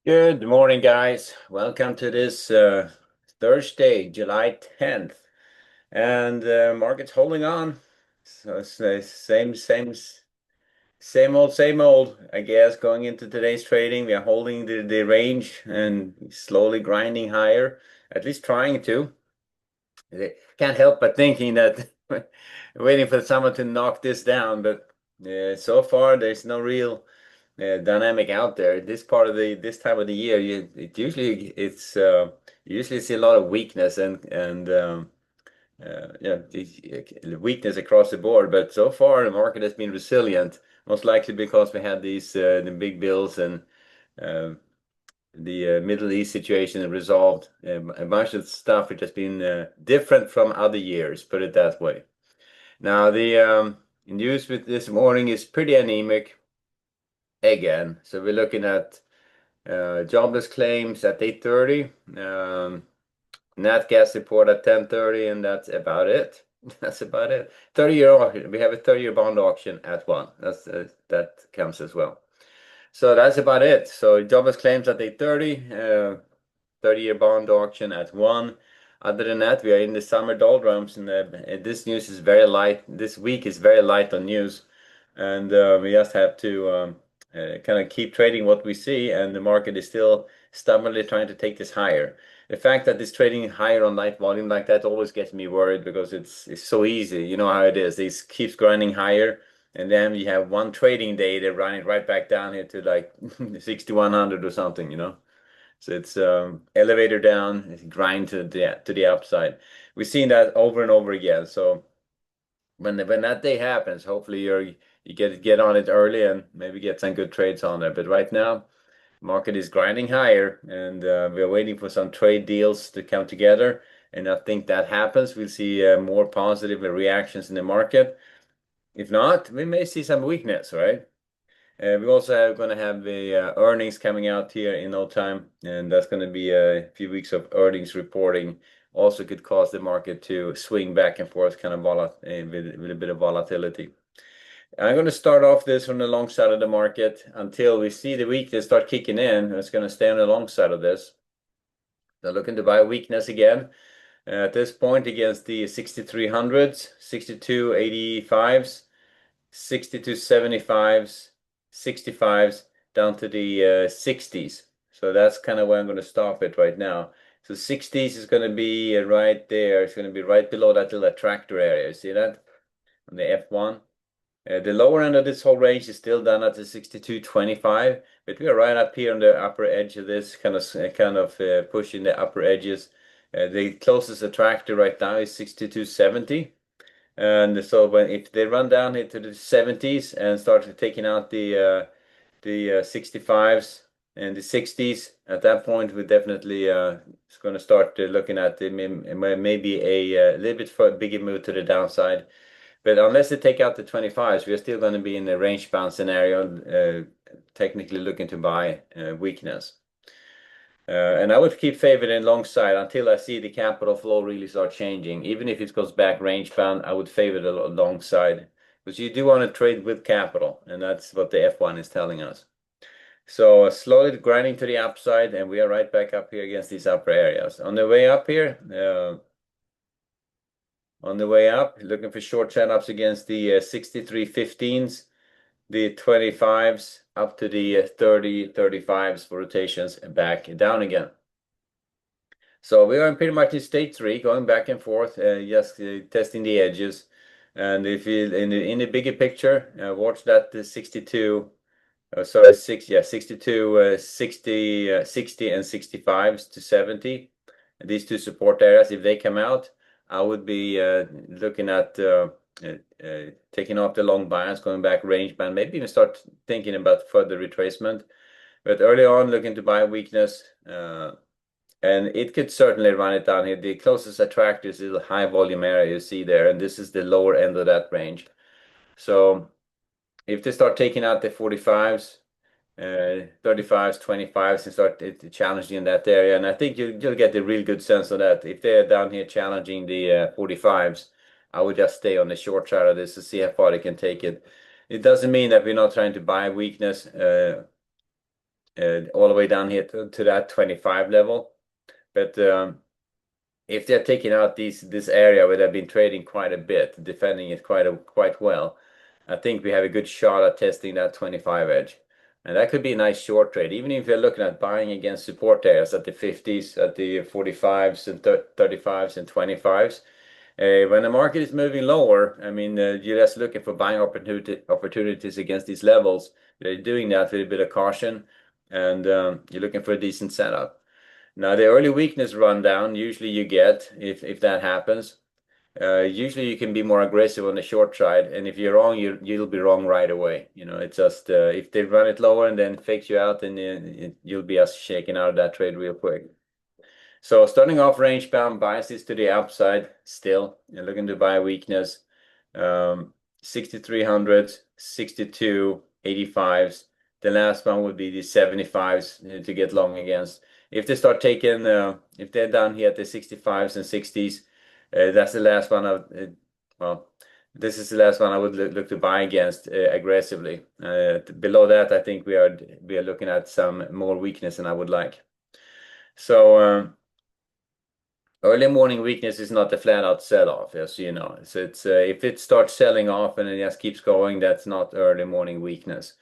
Good morning, guys. Welcome to this Thursday, July 10th. And market's holding on. So it's the same old, I guess, going into today's trading. We are holding the range and slowly grinding higher, at least trying to. I can't help but thinking that waiting for someone to knock this down, but so far there's no real dynamic out there. This time of the year, you usually see a lot of weakness and weakness across the board. But so far, the market has been resilient, most likely because we had these the big bills and uh, the Middle East situation resolved. A bunch of stuff which has been different from other years, put it that way. Now, the news with this morning is pretty anemic again. So we're looking at jobless claims at 8:30, nat gas report at 10:30, and that's about it. That's about it. 30-year auction. We have a 30-year bond auction at 1. That counts as well. So that's about it. So jobless claims at 8:30, 30-year bond auction at 1. Other than that, we are in the summer doldrums, and this news is very light. This week is very light on news, and we just have to kind of keep trading what we see, and the market is still stubbornly trying to take this higher. The fact that it's trading higher on light volume like that always gets me worried because it's so easy. You know how it is. It keeps grinding higher, and then you have one trading day, they run it right back down here to like 6,100 or something, you know. So it's elevator down, grind to the upside. We've seen that over and over again. So when that day happens, hopefully you get on it early and maybe get some good trades on there. But right now, market is grinding higher, and we're waiting for some trade deals to come together. And I think that happens. We'll see more positive reactions in the market. If not, we may see some weakness, right? We also going to have the earnings coming out here in no time, and that's going to be a few weeks of earnings reporting. Also could cause the market to swing back and forth, kind of with a bit of volatility. I'm going to start off this from the long side of the market until we see the weakness start kicking in. It's going to stay on the long side of this. So looking to buy weakness again. At this point against the 6300s, 6285s, 6275s, 65s, down to the 60s. So that's kind of where I'm going to stop it right now. So 60s is going to be right there. It's going to be right below that little attractor area. See that on the F1? The lower end of this whole range is still down at the 62.25, but we are right up here on the upper edge of this, kind of pushing the upper edges. The closest attractor right now is 62.70. And so if they run down into the 70s and start taking out the 65s and the 60s, at that point we definitely is going to start looking at maybe a little bit bigger move to the downside. But unless they take out the 25s, we are still going to be in a range bound scenario, technically looking to buy weakness. And I would keep favoring long side until I see the capital flow really start changing. Even if it goes back range bound, I would favor the long side because you do want to trade with capital, and that's what the F1 is telling us. So slowly grinding to the upside, and we are right back up here against these upper areas. On the way up here, looking for short setups against the 63.15s, the 25s, up to the 35s for rotations and back down again. So we are pretty much in state 3, going back and forth, just testing the edges. And if you in the bigger picture, watch that the 62, sorry, 62, 60, 60 and 65s to 70. And these two support areas, if they come out, I would be looking at taking off the long bias, going back range band, maybe even start thinking about further retracement. But early on, looking to buy weakness. And it could certainly run it down here. The closest attractor is the high volume area you see there, and this is the lower end of that range. So if they start taking out the 45s, 35s, 25s, and start challenging in that area, and I think you'll get a real good sense of that. If they're down here challenging the 45s, I would just stay on the short side of this to see how far they can take it. It doesn't mean that we're not trying to buy weakness. all the way down here to that 25 level. But if they're taking out this area where they've been trading quite a bit, defending it quite well, I think we have a good shot at testing that 25 edge. And that could be a nice short trade, even if you're looking at buying against support areas at the 50s, at the 45s and 35s and 25s. When the market is moving lower, I mean, you're just looking for buying opportunities against these levels. You're doing that with a bit of caution, and you're looking for a decent setup. Now, the early weakness rundown, usually you get, if that happens, usually you can be more aggressive on the short side, and if you're wrong, you'll be wrong right away. You know, it's just if they run it lower and then fake you out, then you'll be shaken out of that trade real quick. So starting off range bound biases to the upside still. You're looking to buy weakness. 6300s, 62, 85s. The last one would be the 75s to get long against. If they start taking, if they're down here at the 65s and 60s, that's the last one well, this is the last one I would look to buy against aggressively. Below that, I think we are looking at some more weakness than I would like. So early morning weakness is not a flat out sell off, as you know. So it's if it starts selling off and it just keeps going, that's not early morning weakness.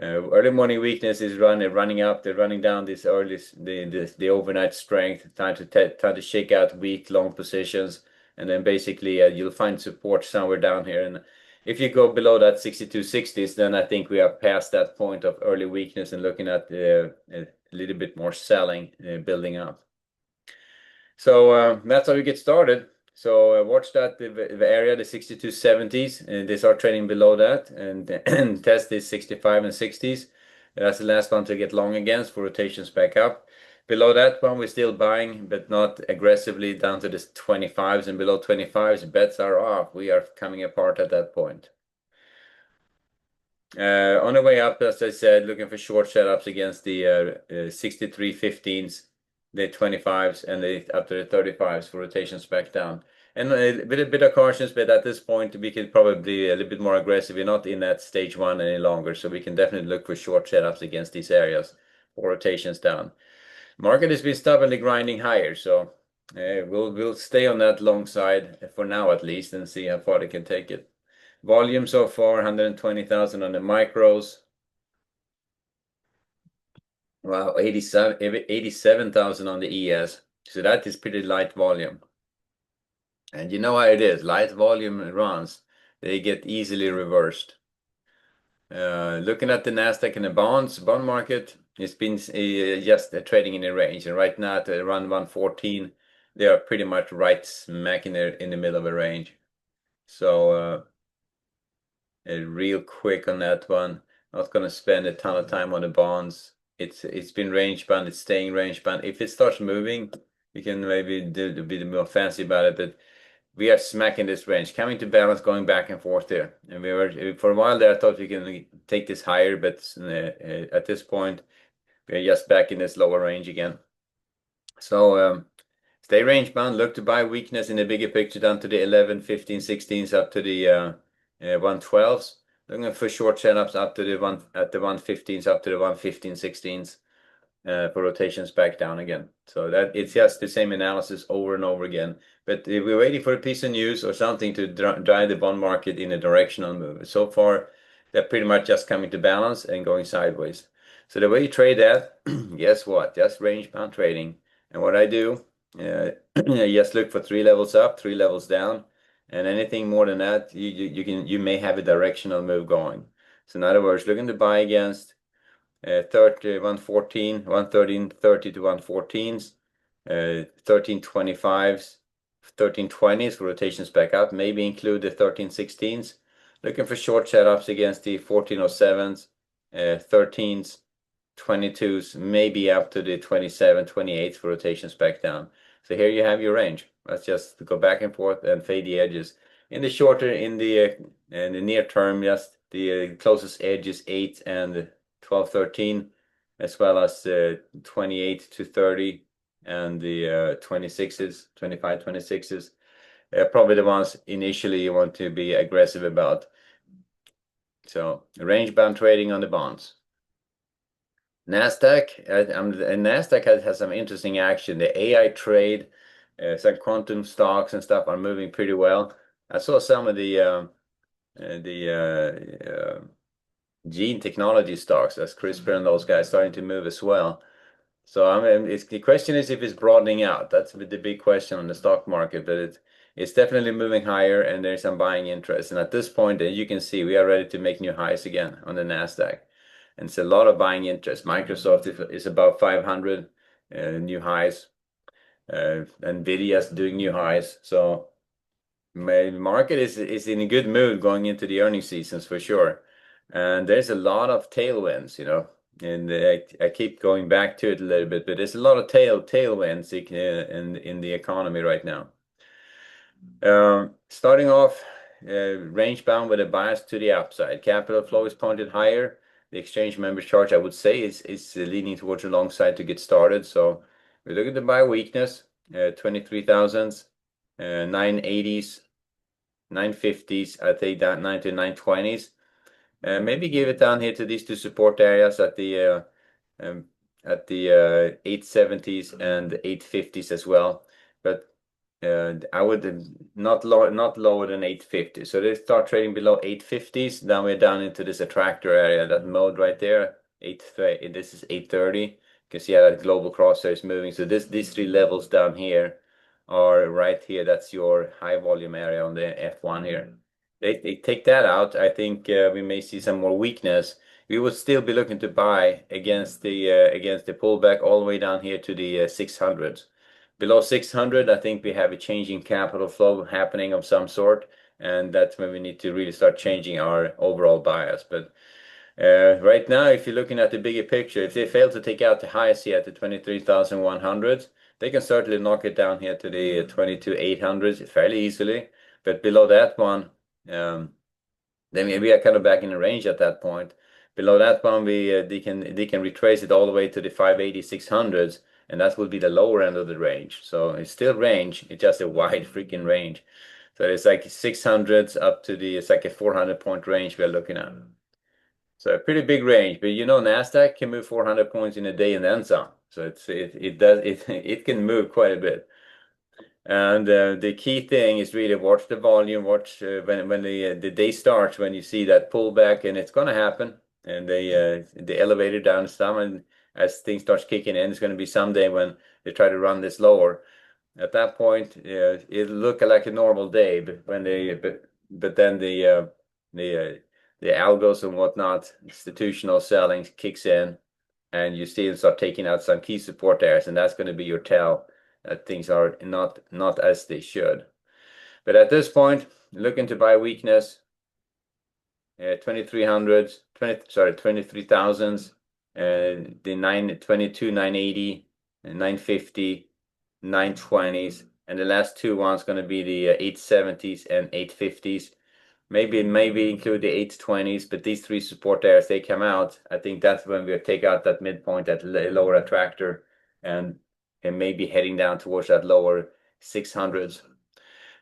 Early morning weakness is running up, they're running down this early the overnight strength, trying to shake out weak long positions, and then basically you'll find support somewhere down here. And if you go below that 6260s, then I think we are past that point of early weakness and looking at a little bit more selling building up. So that's how we get started. So watch that the area, the 6270s, and they start trading below that, and test the 65 and 60s. That's the last one to get long against for rotations back up. Below that one, we're still buying, but not aggressively down to the 25s, and below 25s, bets are off. We are coming apart at that point. On the way up, as I said, looking for short setups against the 6315s, the 25s, and up to the 35s for rotations back down. And a bit of cautions, but at this point, we can probably be a little bit more aggressive. We're not in that stage one any longer, so we can definitely look for short setups against these areas for rotations down. Market has been stubbornly grinding higher, so we'll stay on that long side for now at least and see how far they can take it. Volume so far, 120,000 on the micros. Wow, 87,000 on the ES. So that is pretty light volume. And you know how it is. Light volume runs, they get easily reversed. Looking at the Nasdaq and the bond market, it's been just trading in a range. And right now at around 114, they are pretty much right smack in the middle of a range. So real quick on that one. Not going to spend a ton of time on the bonds. It's been range bound. It's staying range bound. If it starts moving, we can maybe do a bit more fancy about it. But we are smacking this range, coming to balance, going back and forth there. And we were for a while there. I thought we can take this higher, but at this point, we're just back in this lower range again. So stay range bound. Look to buy weakness in the bigger picture down to the 11, 15, 16s up to the 112s. Looking for short setups up to the 115s up to the 115, 16s for rotations back down again. So that it's just the same analysis over and over again. But we're waiting for a piece of news or something to drive the bond market in a directional move. So far, they're pretty much just coming to balance and going sideways. So the way you trade that, guess what? Just range bound trading. And what I do, just look for 3 levels up, 3 levels down, and anything more than that, you may have a directional move going. So in other words, looking to buy against 30, 114, 113, 30 to 114s, 1325s, 1320s for rotations back up, maybe include the 1316s. Looking for short setups against the 1407s, 13s, 22s, maybe up to the 27, 28s for rotations back down. So here you have your range. Let's just go back and forth and fade the edges. In the shorter, in the near term, just the closest edge is 8 and 12, 13, as well as 28 to 30 and the 26s, 25, 26s. Probably the ones initially you want to be aggressive about. So range bound trading on the bonds. Nasdaq has some interesting action. The AI trade, some quantum stocks and stuff are moving pretty well. I saw some of the gene technology stocks, as CRISPR and those guys, starting to move as well. So I mean, the question is if it's broadening out. That's the big question on the stock market, but it's definitely moving higher, and there's some buying interest. And at this point, you can see we are ready to make new highs again on the Nasdaq, and it's a lot of buying interest. Microsoft is about 500 new highs. Nvidia's doing new highs. So my market is in a good mood going into the earnings seasons for sure. And there's a lot of tailwinds, and I keep going back to it a little bit, but there's a lot of tailwinds in the economy right now. Starting off, range bound with a bias to the upside. Capital flow is pointed higher. The exchange members charge, I would say, is leaning towards the long side to get started. So we're looking to buy weakness, 23,000s, 980s, 950s. I think that 9 to 920s. Maybe give it down here to these two support areas at the 870s and 850s as well. But I would not lower than 850. So they start trading below 850s. Then we're down into this attractor area, that mode right there. This is 830. You can see how that global crosshair is moving. So these three levels down here are right here. That's your high volume area on the F1 here. They take that out. I think we may see some more weakness. We would still be looking to buy against the pullback all the way down here to the 600s. Below 600, I think we have a changing capital flow happening of some sort, and that's when we need to really start changing our overall bias. But right now, if you're looking at the bigger picture, if they fail to take out the highs here at the 23,100, they can certainly knock it down here to the 22,800s fairly easily. But below that one, then we are kind of back in the range at that point. Below that one, they can retrace it all the way to the 580, 600s, and that will be the lower end of the range. So it's still range. It's just a wide freaking range. So it's like 600s up to it's like a 400-point range we're looking at. So a pretty big range, but Nasdaq can move 400 points in a day and then some. So it can move quite a bit. And the key thing is really watch the volume, watch when the day starts, when you see that pullback, and it's going to happen. And the elevator down some, and as things starts kicking in, it's going to be someday when they try to run this lower. At that point, it'll look like a normal day, but then the algos and whatnot, institutional selling kicks in, and you see them start taking out some key support areas, and that's going to be your tell that things are not as they should. But at this point, looking to buy weakness, 2300s, 23,000s, the 922, 980, and 950, 920s, and the last two ones going to be the 870s and 850s. Maybe include the 820s, but these three support areas, they come out. I think that's when we take out that midpoint, that lower attractor, and maybe heading down towards that lower 600s.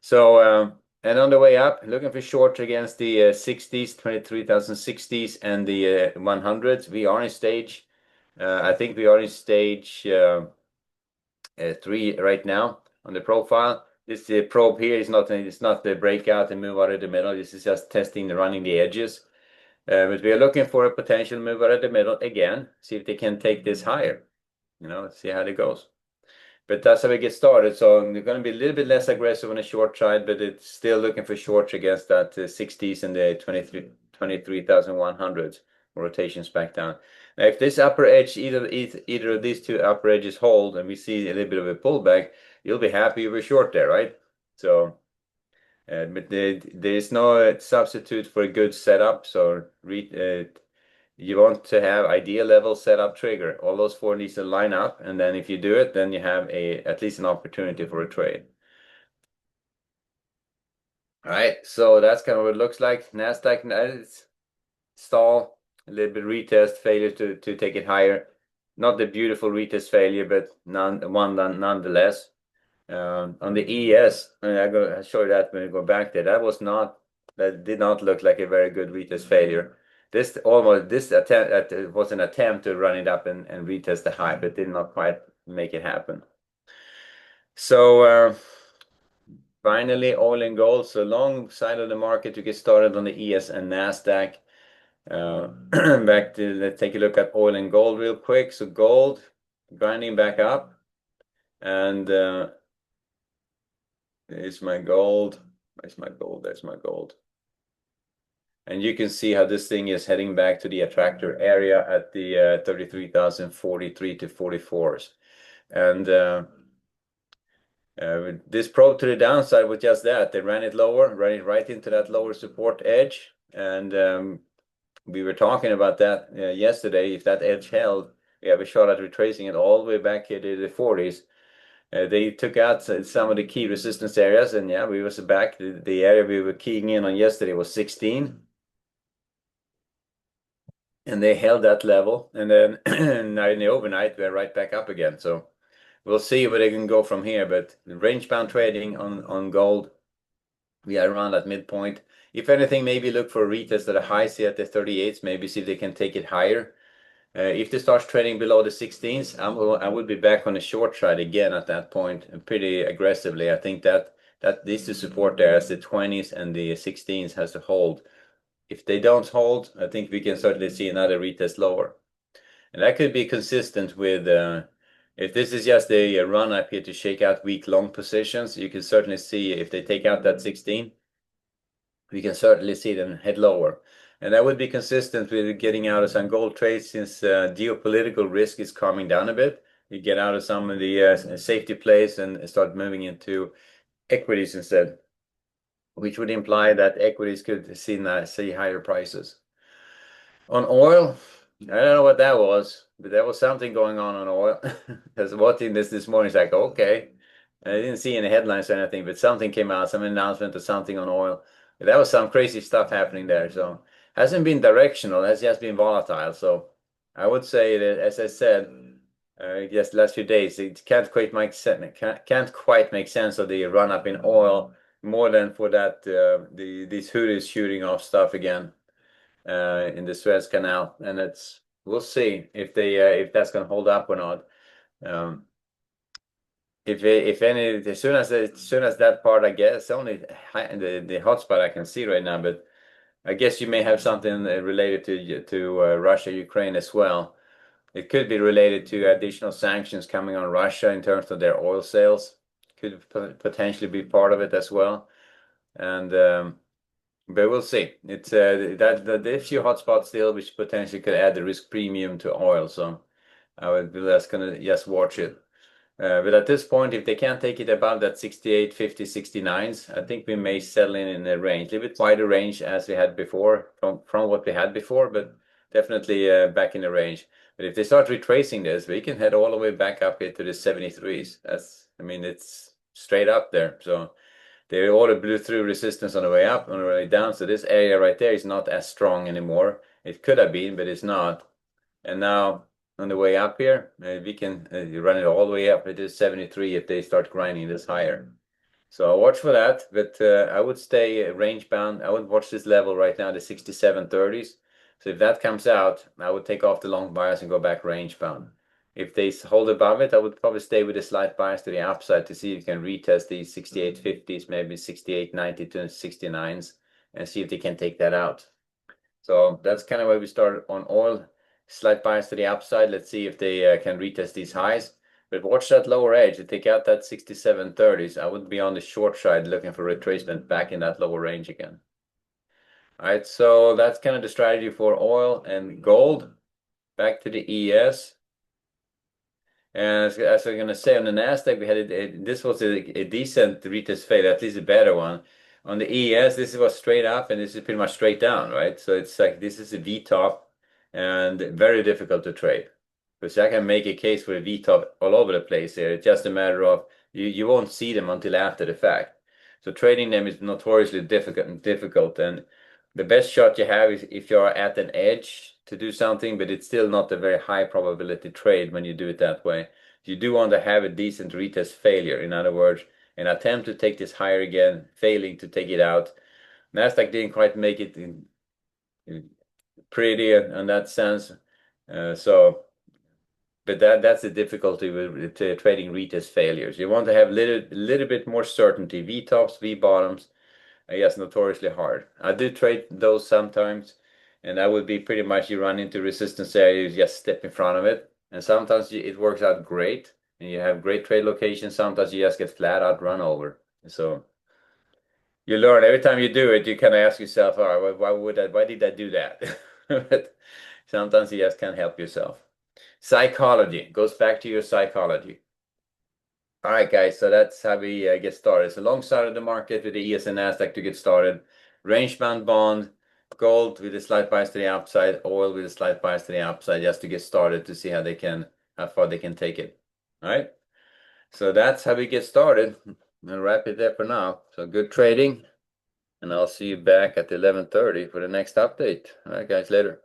So, and on the way up, looking for short against the 60s, 23,060s, and the 100s. We are in stage, I think we are in stage 3 right now on the profile. This probe here is it's not the breakout and move out of the middle. This is just testing running the edges. But we are looking for a potential move out of the middle again. See if they can take this higher. See how it goes. But that's how we get started. So we're going to be a little bit less aggressive on the short side, but it's still looking for shorts against that 60s and the 23,100s rotations back down. Now, if this upper edge, either of these two upper edges hold, and we see a little bit of a pullback, you'll be happy you were short there, right? So, but there is no substitute for a good setup. So you want to have ideal level setup trigger. All those four needs to line up, and then if you do it, then you have at least an opportunity for a trade. All right, so that's kind of what it looks like. Nasdaq, it's stall, a little bit retest, failure to take it higher. Not the beautiful retest failure, but nonetheless. On the ES, and I'll show you that when we go back there. That did not look like a very good retest failure. this attempt was an attempt to run it up and retest the high, but did not quite make it happen. So finally, oil and gold. So long side of the market to get started on the ES and Nasdaq. Let's take a look at oil and gold real quick. So gold grinding back up, and there's my gold. Where's my gold? There's my gold. And you can see how this thing is heading back to the attractor area at the 33,043 to 44s. And this probe to the downside was just that. They ran it lower, ran it right into that lower support edge. And we were talking about that yesterday. If that edge held, we have a shot at retracing it all the way back here to the 40s. They took out some of the key resistance areas, and yeah, we was back. The area we were keying in on yesterday was 16. And they held that level, and then now in the overnight we're right back up again. So we'll see where they can go from here. But range bound trading on gold, we are around that midpoint. If anything, maybe look for a retest at a high, see at the 38s, maybe see if they can take it higher. If they start trading below the 16s, I would be back on the short side again at that point, and pretty aggressively. I think that needs to support there as the 20s and the 16s has to hold. If they don't hold, I think we can certainly see another retest lower. And that could be consistent with, if this is just a run up here to shake out weak long positions, you can certainly see if they take out that 16, we can certainly see them head lower. And that would be consistent with getting out of some gold trades since geopolitical risk is calming down a bit. You get out of some of the safety plays and start moving into equities instead, which would imply that equities could see higher prices. On oil, I don't know what that was, but there was something going on oil. I was watching this morning, it's like, okay. I didn't see any headlines or anything, but something came out, some announcement or something on oil. That was some crazy stuff happening there. So hasn't been directional, has just been volatile. So I would say that, as I said, just last few days, it can't quite make sense of the run up in oil more than for that these Houthis shooting off stuff again in the Suez Canal, and we'll see if that's going to hold up or not. If any, as soon as that part, I guess only the hotspot I can see right now, but I guess you may have something related to Russia, Ukraine as well. It could be related to additional sanctions coming on Russia in terms of their oil sales. Could potentially be part of it as well, and but we'll see. It's there's a few hotspots still, which potentially could add the risk premium to oil. So I would be less gonna just watch it. But at this point, if they can't take it above that 68, 50, 69s, I think we may settle in a range, a little bit wider range as we had before, from what we had before, but definitely back in the range. But if they start retracing this, we can head all the way back up here to the 73s. I mean, it's straight up there. So they all blew through resistance on the way up, on the way down. So this area right there is not as strong anymore. It could have been, but it's not. And now on the way up here, we can run it all the way up. It is 73 if they start grinding this higher. So watch for that, but I would stay range bound. I would watch this level right now, the 67.30s. So if that comes out, I would take off the long bias and go back range bound. If they hold above it, I would probably stay with a slight bias to the upside to see if you can retest these 68.50s, maybe 68.90 to 69s, and see if they can take that out. So that's kind of where we started on oil. Slight bias to the upside. Let's see if they can retest these highs. But watch that lower edge. To take out that 67.30s, I would be on the short side looking for retracement back in that lower range again. All right, so that's kind of the strategy for oil and gold. Back to the ES. And as I'm going to say, on the Nasdaq, we had this was a decent retest fade, at least a better one. On the ES, this was straight up, and this is pretty much straight down, right? So it's like this is a V top, and very difficult to trade. Because I can make a case for a V top all over the place here. It's just a matter of you won't see them until after the fact. So trading them is notoriously difficult, and the best shot you have is if you're at an edge to do something, but it's still not a very high probability trade when you do it that way. You do want to have a decent retest failure. In other words, an attempt to take this higher again, failing to take it out. Nasdaq didn't quite make it pretty in that sense. So, but that's the difficulty with trading retest failures. You want to have little bit more certainty. V tops, V bottoms. Yes, notoriously hard. I do trade those sometimes, and that would be pretty much you run into resistance area, you just step in front of it. And sometimes it works out great, and you have great trade locations. Sometimes you just get flat out run over. So you learn every time you do it, you kind of ask yourself, all right, why did I do that? But sometimes you just can't help yourself. Psychology goes back to your psychology. All right, guys, so that's how we get started. So long side of the market with the ES and Nasdaq to get started. Range-bound bond, gold with a slight bias to the upside, oil with a slight bias to the upside, just to get started to see how far they can take it. All right, so that's how we get started. I'll wrap it there for now. So good trading, and I'll see you back at 11:30 for the next update. All right, guys, later.